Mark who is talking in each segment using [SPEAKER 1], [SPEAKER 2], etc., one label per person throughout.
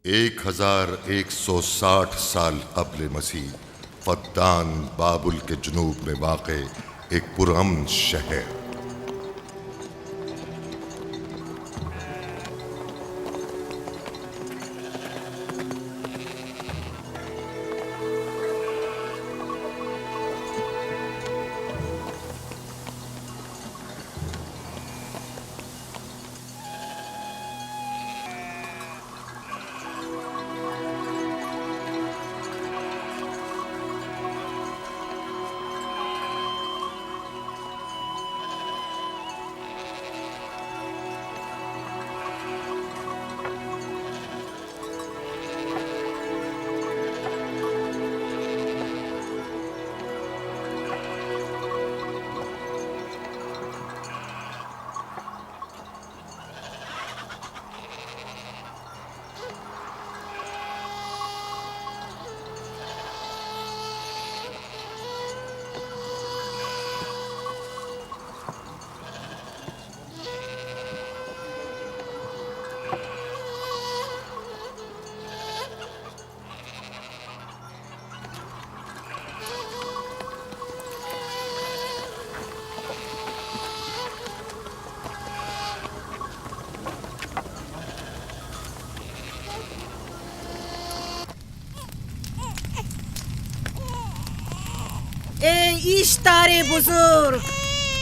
[SPEAKER 1] 1160 سال قبل مسیح فدان بابل کے جنوب میں واقع ایک پرامن شہر۔
[SPEAKER 2] اے اشتار بزرگ،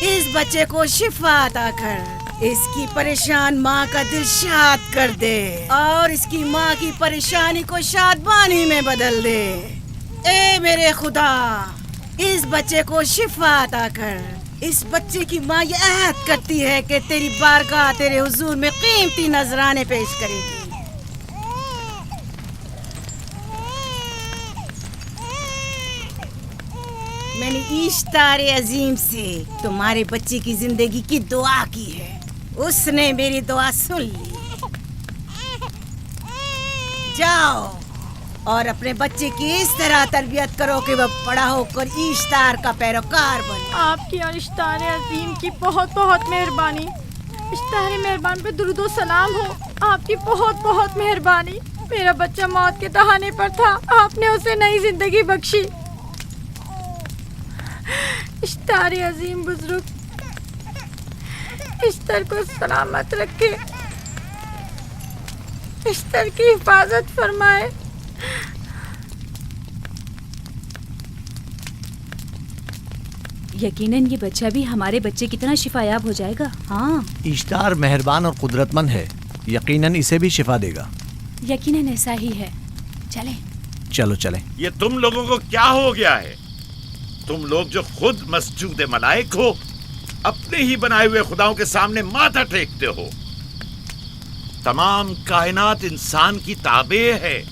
[SPEAKER 2] اس بچے کو شفا عطا کر، اس کی پریشان ماں کا دل شاد کر دے اور اس کی ماں کی پریشانی کو شادمانی میں بدل دے۔ اے میرے خدا، اس بچے کو شفا عطا کر۔ اس بچے کی ماں یہ عہد کرتی ہے کہ تیری بارگاہ تیرے حضور میں قیمتی نذرانے پیش کرے گی۔ میں نے اشتار عظیم سے تمہارے بچے کی زندگی کی دعا کی ہے، اس نے میری دعا سن لی۔ جاؤ اور اپنے بچے کی اس طرح تربیت کرو کہ وہ بڑا ہو کر اشتار کا پیروکار بنے۔
[SPEAKER 3] آپ کی اور اشتار عظیم کی بہت بہت مہربانی۔ اشتار مہربان پہ درود و سلام ہو، آپ کی بہت بہت مہربانی۔ میرا بچہ موت کے دہانے پر تھا، آپ نے اسے نئی زندگی بخشی۔ اشتار عظیم بزرگ اشتر کو سلامت رکھے، اشتر کی حفاظت فرمائے۔
[SPEAKER 4] یقیناً یہ بچہ بھی ہمارے بچے کی طرح شفا یاب ہو جائے گا۔ ہاں،
[SPEAKER 5] اشتار مہربان اور قدرت مند ہے، یقیناً اسے بھی شفا دے گا۔
[SPEAKER 4] یقیناً ایسا ہی ہے۔ چلیں
[SPEAKER 5] چلو چلیں۔
[SPEAKER 6] یہ تم لوگوں کو کیا ہو گیا ہے؟ تم لوگ جو خود مسجود ملائک ہو، اپنے ہی بنائے ہوئے خداؤں کے سامنے ماتھا ٹیکتے ہو۔ تمام کائنات انسان کی تابع ہے،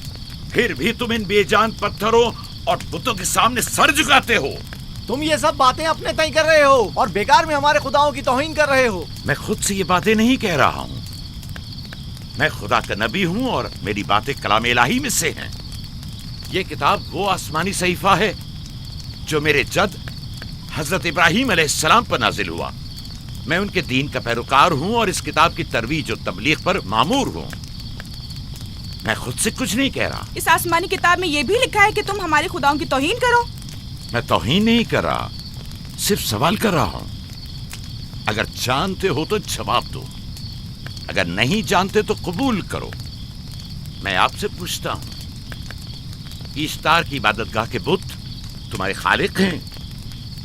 [SPEAKER 6] پھر بھی تم ان بے جان پتھروں اور بتوں کے سامنے سر جھکاتے ہو۔
[SPEAKER 5] تم یہ سب باتیں اپنے تئیں کر رہے ہو اور بیکار میں ہمارے خداؤں کی توہین کر رہے ہو۔
[SPEAKER 6] میں خود سے یہ باتیں نہیں کہہ رہا ہوں، میں خدا کا نبی ہوں اور میری باتیں کلام الہی میں سے ہیں۔ یہ کتاب وہ آسمانی صحیفہ ہے جو میرے جد حضرت ابراہیم علیہ السلام پر نازل ہوا۔ میں ان کے دین کا پیروکار ہوں اور اس کتاب کی ترویج و تبلیغ پر مامور ہوں۔ میں خود سے کچھ نہیں کہہ رہا۔
[SPEAKER 7] اس آسمانی کتاب میں یہ بھی لکھا ہے کہ تم ہمارے خداؤں کی توہین کرو۔
[SPEAKER 6] میں توہین نہیں کر رہا، صرف سوال کر رہا ہوں۔ اگر جانتے ہو تو جواب دو، اگر نہیں جانتے تو قبول کرو۔ میں آپ سے پوچھتا ہوں، اشتار کی عبادت گاہ کے بت تمہارے خالق ہیں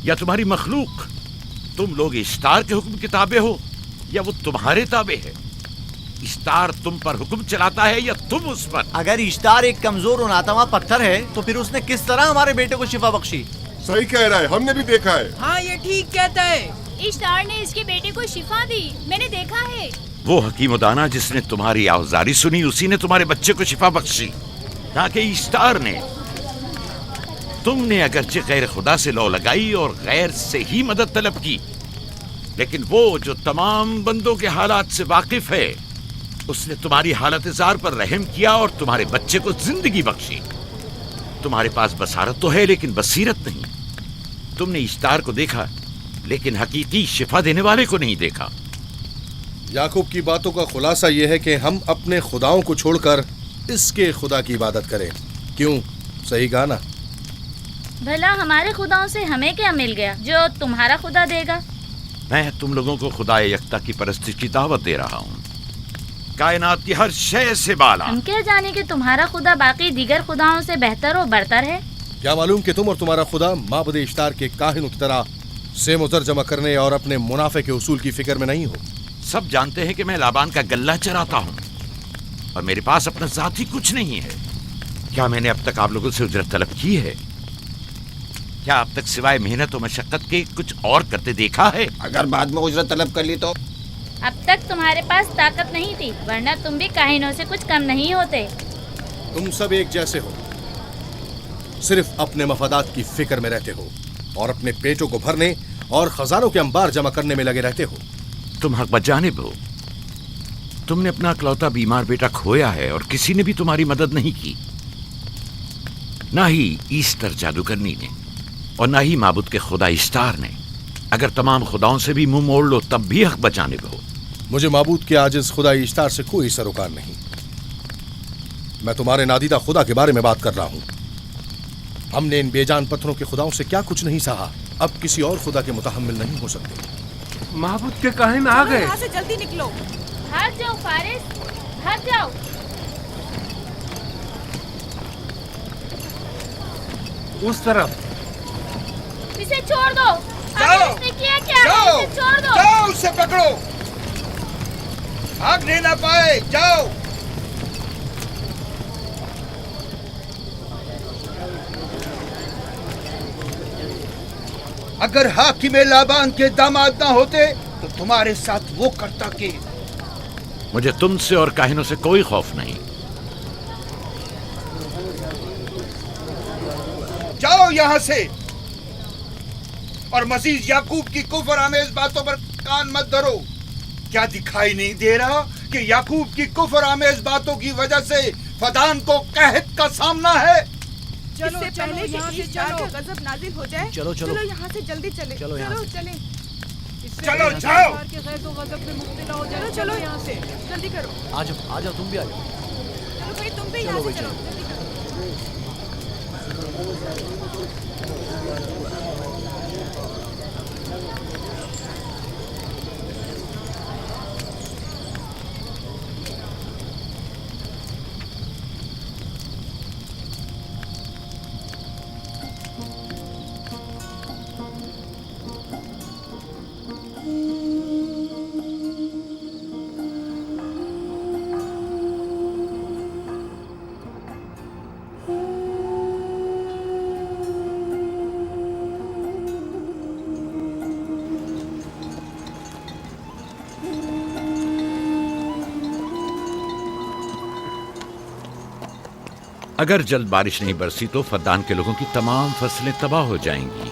[SPEAKER 6] یا تمہاری مخلوق؟ تم لوگ اشتار کے حکم کے تابع ہو یا وہ تمہارے تابع ہے؟ اشتار تم پر حکم چلاتا ہے یا تم اس پر؟
[SPEAKER 5] اگر اشتار ایک کمزور اور ناتواں پتھر ہے تو پھر اس نے کس طرح ہمارے بیٹے کو شفا بخشی؟
[SPEAKER 1] صحیح کہہ رہا ہے، ہم نے بھی دیکھا ہے۔
[SPEAKER 2] ہاں، یہ ٹھیک کہتا ہے۔
[SPEAKER 8] اشتار نے اس کے بیٹے کو شفا دی، میں نے دیکھا ہے۔
[SPEAKER 6] وہ حکیم و دانا جس نے تمہاری آوزاری سنی، اسی نے تمہارے بچے کو شفا بخشی، نہ کہ اشتار نے۔ تم نے اگرچہ غیر خدا سے لو لگائی اور غیر سے ہی مدد طلب کی، لیکن وہ جو تمام بندوں کے حالات سے واقف ہے، اس نے تمہاری حالت زار پر رحم کیا اور تمہارے بچے کو زندگی بخشی۔ تمہارے پاس بصارت تو ہے لیکن بصیرت نہیں۔ تم نے اشتار کو دیکھا لیکن حقیقی شفا دینے والے کو نہیں دیکھا۔
[SPEAKER 9] یعقوب کی باتوں کا خلاصہ یہ ہے کہ ہم اپنے خداؤں کو چھوڑ کر اس کے خدا کی عبادت کریں. کیوں؟ صحیح کہا نا؟
[SPEAKER 8] بھلا ہمارے خداؤں سے ہمیں کیا مل گیا جو تمہارا خدا دے گا؟
[SPEAKER 6] میں تم لوگوں کو خدا یکتا کی پرستش کی دعوت دے رہا ہوں، کائنات کی ہر شے سے بالا.
[SPEAKER 8] ہم کیا جانے کہ تمہارا خدا باقی دیگر خداؤں سے بہتر و برتر ہے؟
[SPEAKER 9] کیا معلوم کہ تم اور تمہارا خدا معبد اشتار کے کاہنوں کی طرح سیم و زر جمع کرنے اور اپنے منافع کے اصول کی فکر میں نہیں ہو؟
[SPEAKER 6] سب جانتے ہیں کہ میں لابان کا غلہ چراتا ہوں اور میرے پاس اپنا ذاتی کچھ نہیں ہے. کیا میں نے اب تک آپ لوگوں سے اجرت طلب کی ہے؟ کیا اب تک سوائے محنت و مشقت کے کچھ اور کرتے دیکھا ہے؟
[SPEAKER 5] اگر بعد میں اجرت طلب کر لی تو؟
[SPEAKER 8] اب تک تمہارے پاس طاقت نہیں تھی، ورنہ تم بھی کاہنوں سے کچھ کم نہیں ہوتے.
[SPEAKER 9] تم سب ایک جیسے ہو، صرف اپنے مفادات کی فکر میں رہتے ہو اور اپنے پیٹوں کو بھرنے اور خزانوں کے انبار جمع کرنے میں لگے رہتے ہو.
[SPEAKER 6] تم حق بجانب ہو. تم نے اپنا اکلوتا بیمار بیٹا کھویا ہے اور کسی نے بھی تمہاری مدد نہیں کی، نہ ہی ایسٹر جادوگرنی نے اور نہ ہی معبود کے خدا اشتار نے. اگر تمام خداؤں سے بھی منہ موڑ لو تب بھی حق بجانب ہو.
[SPEAKER 9] مجھے معبود کے عاجز خدا اشتار سے کوئی سروکار نہیں. میں تمہارے نادیدہ خدا کے بارے میں بات کر رہا ہوں. ہم نے ان بے جان پتھروں کے خداؤں سے کیا کچھ نہیں سہا، اب کسی اور خدا کے متحمل نہیں ہو سکتے.
[SPEAKER 10] معبود کے کاہن آ گئے.
[SPEAKER 7] یہاں سے جلدی نکلو.
[SPEAKER 8] بھاگ جاؤ فارس، بھاگ جاؤ.
[SPEAKER 10] اس طرف
[SPEAKER 8] اسے چھوڑ دو.
[SPEAKER 5] جاؤ.
[SPEAKER 8] آخر اس نے کیا کیا؟
[SPEAKER 5] جاؤ.
[SPEAKER 8] اسے چھوڑ دو.
[SPEAKER 5] جاؤ اسے پکڑو، بھاگنے نہ پائے. جاؤ. اگر حاکم لابان کے داماد نہ ہوتے تو تمہارے ساتھ وہ کرتا کہ.
[SPEAKER 6] مجھے تم سے اور کاہنوں سے کوئی خوف نہیں.
[SPEAKER 5] جاؤ یہاں سے اور مزید یعقوب کی کفر آمیز باتوں پر کان مت دھرو. کیا دکھائی نہیں دے رہا کہ یعقوب کی کفر آمیز باتوں کی وجہ سے فدان کو قحط کا سامنا ہے؟
[SPEAKER 7] چلو پہلے یہاں سے چلو، غضب نازل ہو جائے.
[SPEAKER 5] چلو چلو
[SPEAKER 7] یہاں سے جلدی چلے. چلو چلیں.
[SPEAKER 5] چلو جاؤ.
[SPEAKER 7] چلو چلو یہاں سے جلدی کرو.
[SPEAKER 5] آ جاؤ تم بھی آ جاؤ.
[SPEAKER 7] چلو بھائی تم بھی یہاں سے چلو جلدی کرو.
[SPEAKER 6] اگر جلد بارش نہیں برسی تو فدان کے لوگوں کی تمام فصلیں تباہ ہو جائیں گی.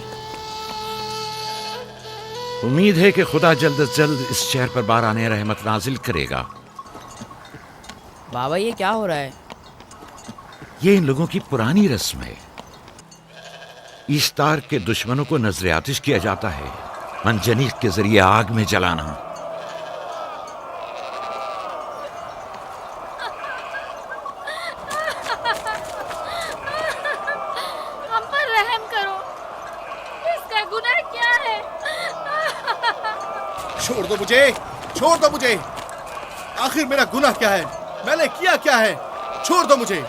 [SPEAKER 6] امید ہے کہ خدا جلد از جلد اس شہر پر باران رحمت نازل کرے گا.
[SPEAKER 11] بابا یہ کیا ہو رہا ہے؟
[SPEAKER 6] یہ ان لوگوں کی پرانی رسم ہے. ایستار کے دشمنوں کو نذر آتش کیا جاتا ہے، منجنیق کے ذریعے آگ میں جلانا.
[SPEAKER 8] ہم پر رحم کرو، اس کا گناہ کیا ہے؟
[SPEAKER 9] چھوڑ دو مجھے، چھوڑ دو مجھے. آخر میرا گناہ کیا ہے؟ میں نے کیا کیا ہے؟ چھوڑ دو مجھے.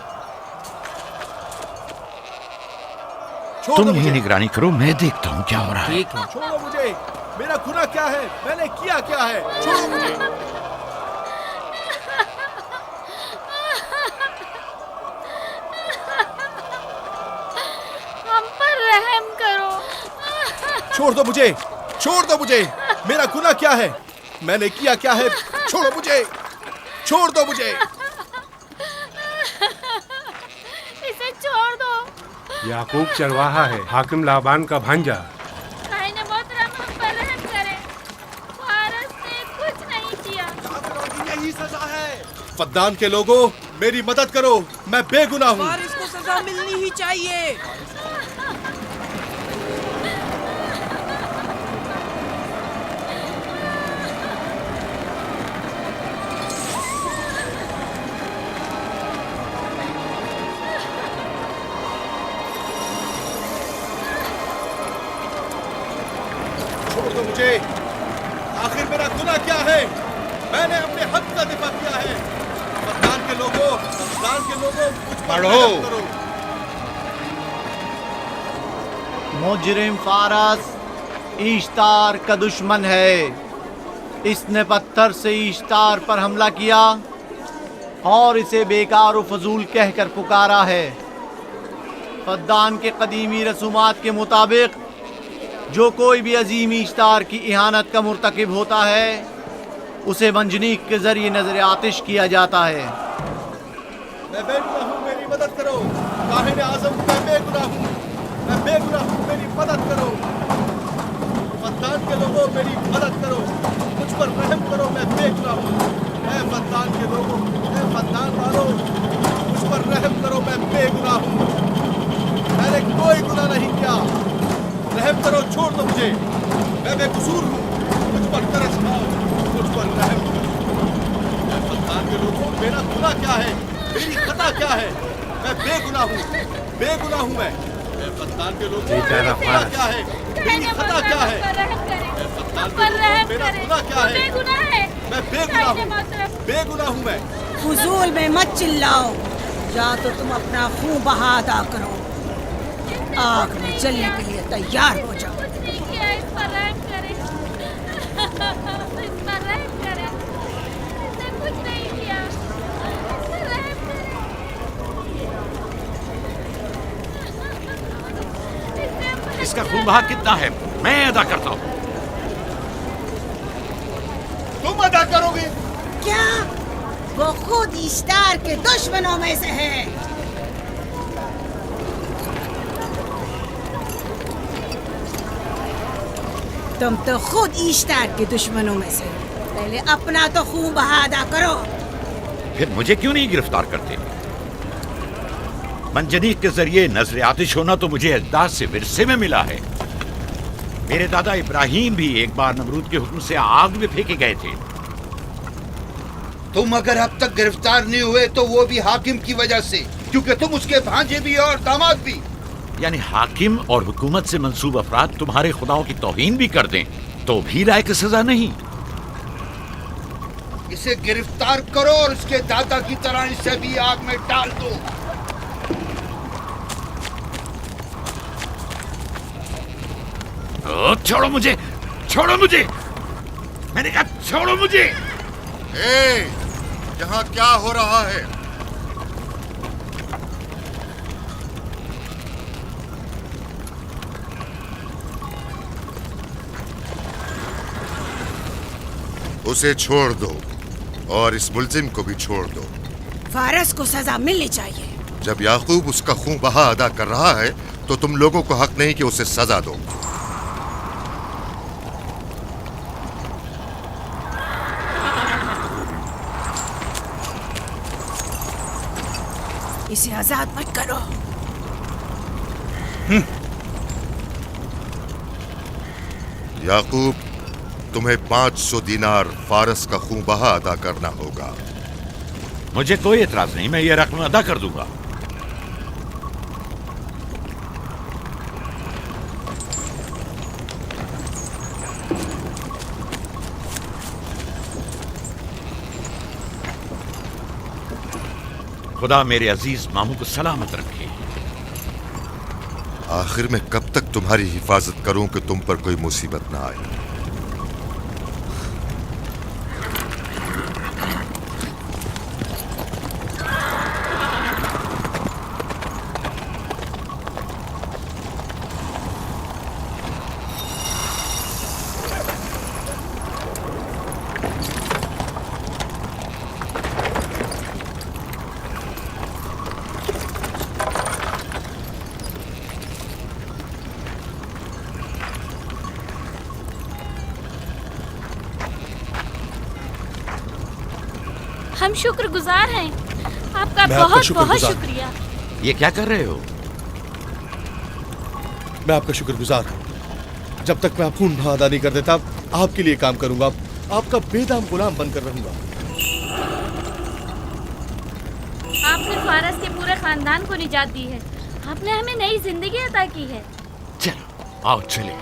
[SPEAKER 6] تم ہی نگرانی کرو، میں دیکھتا ہوں کیا ہو رہا ہے.
[SPEAKER 11] ٹھیک ہے.
[SPEAKER 9] چھوڑو مجھے. میرا گناہ کیا ہے؟ میں نے کیا کیا ہے؟ چھوڑو مجھے.
[SPEAKER 8] ہم پر رحم کرو.
[SPEAKER 9] چھوڑ دو مجھے، چھوڑ دو مجھے. میرا گناہ کیا ہے؟ میں نے کیا کیا ہے؟ چھوڑو مجھے، چھوڑ دو مجھے.
[SPEAKER 8] اسے چھوڑ دو.
[SPEAKER 10] یعقوب چرواہا ہے، حاکم لابان کا بھانجا.
[SPEAKER 8] کائن محترم ہم پر رحم کرے، فارس نے کچھ نہیں کیا.
[SPEAKER 5] یہی سزا ہے.
[SPEAKER 9] فدان کے لوگوں میری مدد کرو، میں بے گناہ ہوں.
[SPEAKER 7] فارس کو سزا ملنی ہی چاہیے.
[SPEAKER 9] میرا گناہ کیا ہے؟ میں نے اپنے حق کا دفاع کیا ہے۔ فردان کے لوگوں مجھ پر رحم کرو۔
[SPEAKER 11] مجرم فارس ایشتار کا دشمن ہے، اس نے پتھر سے ایشتار پر حملہ کیا اور اسے بیکار و فضول کہہ کر پکارا ہے۔ فدان کے قدیمی رسومات کے مطابق جو کوئی بھی عظیم ایشتار کی اہانت کا مرتکب ہوتا ہے اسے منجنیق کے ذریعے نظر آتش کیا جاتا ہے۔
[SPEAKER 9] میں بے گناہ ہوں، میری مدد کرو۔ کاہن اعظم میں بے گناہ ہوں، میں بے گناہ ہوں، میری مدد کرو۔ فدان کے لوگوں میری مدد کرو، مجھ پر رحم کرو، میں بے گناہ ہوں۔ اے فدان کے لوگوں، اے فدان والوں، مجھ پر رحم کرو، میں بے گناہ ہوں، میں نے کوئی گناہ نہیں کیا، رحم کرو، چھوڑ دو مجھے، میں بے قصور ہوں، مجھ پر ترس کھاؤ، مجھ پر رحم کرو۔ اے فدان کے لوگوں، میرا گناہ کیا ہے، میری خطا کیا ہے؟ میں بے گناہ ہوں، بے گناہ ہوں میں۔ اے فدان کے لوگوں، میرا گناہ کیا ہے، میری خطا کیا ہے؟ اے فدان کے لوگوں، میرا گناہ کیا ہے؟ میں بے گناہ ہوں، بے گناہ ہوں میں۔
[SPEAKER 2] فضول میں مت چلاؤ، یا تو تم اپنا خون بہا ادا کرو، آگ میں جلنے کے لیے تیار ہو جاؤ۔
[SPEAKER 8] کچھ نہیں کیا، اس پر رحم کرے، اس پر رحم کرے، اس نے کچھ نہیں کیا، اس پر رحم کرے،
[SPEAKER 6] اس کا خون بہا کتنا ہے میں ادا کرتا ہوں۔
[SPEAKER 5] تم ادا کرو گے؟
[SPEAKER 2] کیا وہ خود ایشتار کے دشمنوں میں سے ہے؟ تم تو خود ایشتار کے دشمنوں میں سے، پہلے اپنا تو خون بہا ادا کرو۔
[SPEAKER 6] پھر مجھے کیوں نہیں گرفتار کرتے؟ منجنیق کے ذریعے نظر آتش ہونا تو مجھے اجداد سے ورثے میں ملا ہے۔ میرے دادا ابراہیم بھی ایک بار نمرود کے حکم سے آگ میں پھینکے گئے تھے۔
[SPEAKER 5] تم اگر اب تک گرفتار نہیں ہوئے تو وہ بھی حاکم کی وجہ سے، کیونکہ تم اس کے بھانجے بھی اور داماد بھی۔
[SPEAKER 6] یعنی حاکم اور حکومت سے منسوب افراد تمہارے خداؤں کی توہین بھی کر دیں تو بھی لائق سزا نہیں؟
[SPEAKER 5] اسے گرفتار کرو اور اس کے دادا کی طرح اسے بھی آگ میں ڈال دو۔
[SPEAKER 6] چھوڑو مجھے، چھوڑو مجھے، میں نے کہا چھوڑو مجھے۔
[SPEAKER 1] اے یہاں کیا ہو رہا ہے؟ اسے چھوڑ دو اور اس ملزم کو بھی چھوڑ دو۔
[SPEAKER 2] فارس کو سزا ملنی چاہیے۔
[SPEAKER 1] جب یعقوب اس کا خون بہا ادا کر رہا ہے تو تم لوگوں کو حق نہیں کہ اسے سزا دو۔
[SPEAKER 2] اسے آزاد مت کرو۔
[SPEAKER 1] یعقوب تمہیں 500 دینار فارس کا خون بہا ادا کرنا ہوگا۔
[SPEAKER 6] مجھے کوئی اعتراض نہیں، میں یہ رقم ادا کر دوں گا۔ خدا میرے عزیز ماموں کو سلامت رکھے۔
[SPEAKER 1] آخر میں کب تک تمہاری حفاظت کروں کہ تم پر کوئی مصیبت نہ آئے؟
[SPEAKER 8] ہم شکر گزار ہیں، آپ کا بہت بہت شکریہ۔
[SPEAKER 6] یہ کیا کر رہے ہو؟
[SPEAKER 9] میں آپ کا شکر گزار ہوں۔ جب تک میں خون بہا ادا نہیں کر دیتا آپ کے لیے کام کروں گا، آپ کا بے دام غلام بن کر رہوں گا۔
[SPEAKER 8] آپ نے فارس کے پورے خاندان کو نجات دی ہے، آپ نے ہمیں نئی زندگی عطا کی ہے۔
[SPEAKER 6] چلو آؤ چلے۔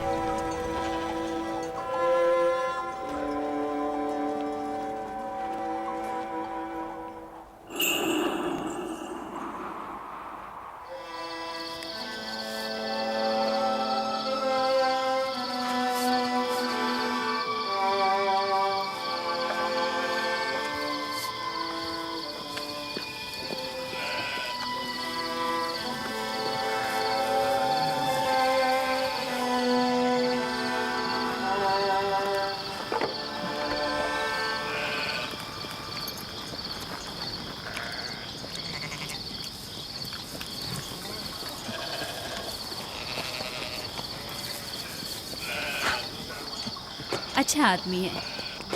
[SPEAKER 4] اچھا آدمی ہے،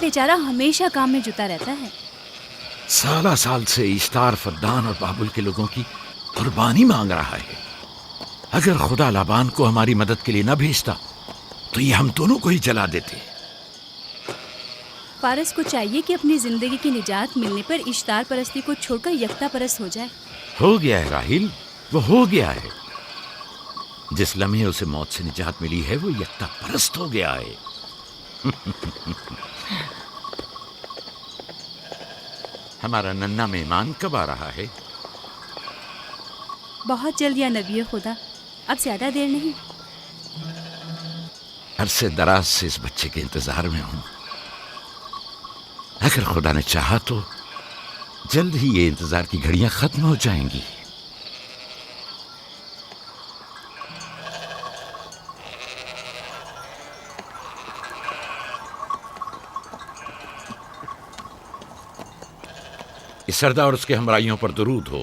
[SPEAKER 4] بیچارہ ہمیشہ کام میں جتا رہتا ہے۔
[SPEAKER 6] سالہ سال سے اشتار فدان اور بابل کے لوگوں کی قربانی مانگ رہا ہے۔ اگر خدا لابان کو ہماری مدد کے لیے نہ بھیجتا تو یہ ہم دونوں کو ہی جلا دیتے۔
[SPEAKER 4] فارس کو چاہیے کہ اپنی زندگی کی نجات ملنے پر اشتار پرستی کو چھوڑ کر یکتا پرست ہو جائے۔
[SPEAKER 6] ہو گیا ہے راہیل، وہ ہو گیا ہے۔ جس لمحے اسے موت سے نجات ملی ہے وہ یکتا پرست ہو گیا ہے۔ ہمارا ننھا مہمان کب آ رہا ہے؟
[SPEAKER 4] بہت جلد یا نبی خدا، اب زیادہ دیر نہیں۔
[SPEAKER 6] عرصے دراز سے اس بچے کے انتظار میں ہوں۔ اگر خدا نے چاہا تو جلد ہی یہ انتظار کی گھڑیاں ختم ہو جائیں گی۔ اس سردار اور اس کے ہمراہیوں پر درود ہو۔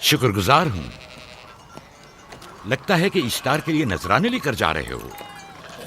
[SPEAKER 6] شکر گزار ہوں۔ لگتا ہے کہ اشتار کے لیے نذرانے لے کر جا رہے ہو۔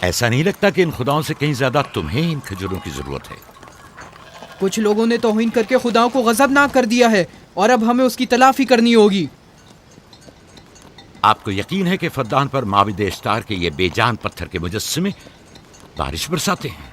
[SPEAKER 6] ایسا نہیں لگتا کہ ان خداؤں سے کہیں زیادہ تمہیں ان کھجوروں کی ضرورت ہے؟
[SPEAKER 12] کچھ لوگوں نے توہین کر کے خداؤں کو غضبناک کر دیا ہے اور اب ہمیں اس کی تلافی کرنی ہوگی۔
[SPEAKER 6] آپ کو یقین ہے کہ فدان پر معبد اشتار کے یہ بے جان پتھر کے مجسمے بارش برساتے ہیں؟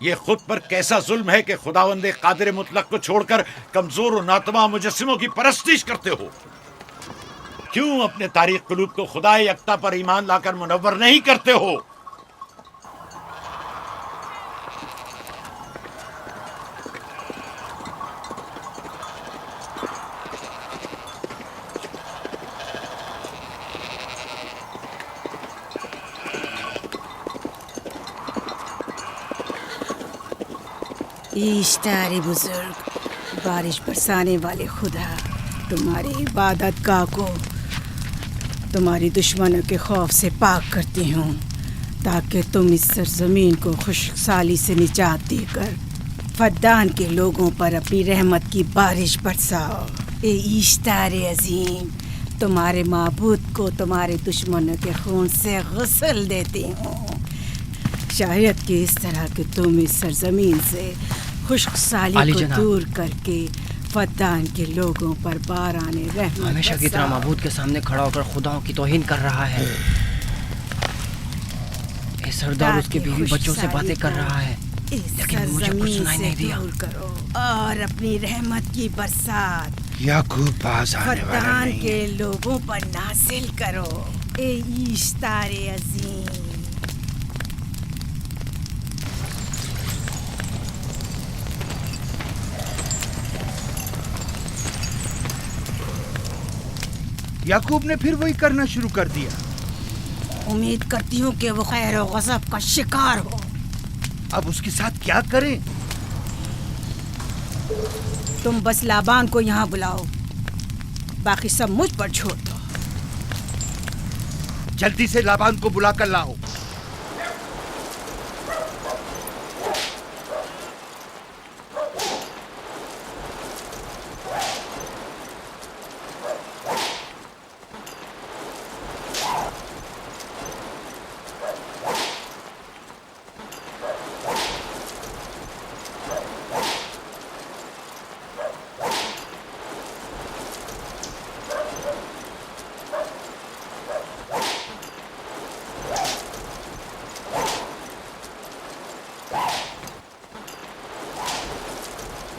[SPEAKER 6] یہ خود پر کیسا ظلم ہے کہ خداوند قادر مطلق کو چھوڑ کر کمزور و ناتواں مجسموں کی پرستش کرتے ہو؟ کیوں اپنے تاریخ قلوب کو خدا یکتا پر ایمان لا کر منور نہیں کرتے ہو؟
[SPEAKER 2] اشتار بزرگ، بارش برسانے والے خدا، تمہاری عبادت گاہ کو تمہاری دشمنوں کے خوف سے پاک کرتی ہوں تاکہ تم اس سرزمین کو خشک سالی سے نجات دے کر فدان کے لوگوں پر اپنی رحمت کی بارش برساؤ۔ اے اشتار عظیم، تمہارے معبود کو تمہارے دشمنوں کے خون سے غسل دیتی ہوں، شاید کہ اس طرح کہ تم اس سرزمین سے خشک سالی کو دور کر کے فدان کے لوگوں پر باران رحمت
[SPEAKER 12] ہمیشہ کی طرح معبود کے سامنے کھڑا ہو کر خداؤں کی توہین کر رہا ہے۔ اے سردار اس کے بیوی بچوں سے باتیں کر رہا ہے لیکن مجھے کچھ سنائی نہیں دیا۔
[SPEAKER 2] کرو اور اپنی رحمت کی برسات
[SPEAKER 5] یعقوب باز آنے والا
[SPEAKER 2] فدان
[SPEAKER 5] نہیں۔
[SPEAKER 2] کے لوگوں پر نازل کرو۔ اے اشتار عظیم،
[SPEAKER 5] یعقوب نے پھر وہی کرنا شروع کر دیا۔
[SPEAKER 2] امید کرتی ہوں کہ وہ خیر و غضب کا شکار ہو۔
[SPEAKER 5] اب اس کے ساتھ کیا کریں؟
[SPEAKER 2] تم بس لابان کو یہاں بلاؤ، باقی سب مجھ پر چھوڑ دو۔
[SPEAKER 5] جلدی سے لابان کو بلا کر لاؤ۔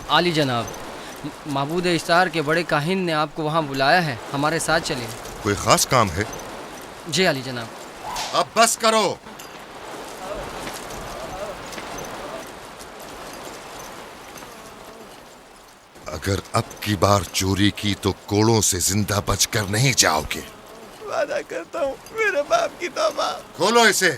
[SPEAKER 12] عالی جناب، معبود اشتار کے بڑے کاہن نے آپ کو وہاں بلایا ہے، ہمارے ساتھ چلیں۔
[SPEAKER 1] کوئی خاص کام ہے؟
[SPEAKER 12] جی عالی جناب۔
[SPEAKER 1] اب بس کرو۔ اگر اب کی بار چوری کی تو کوڑوں سے زندہ بچ کر نہیں جاؤ گے۔
[SPEAKER 11] وعدہ کرتا ہوں، میرے باپ کی توبہ۔
[SPEAKER 1] کھولو اسے۔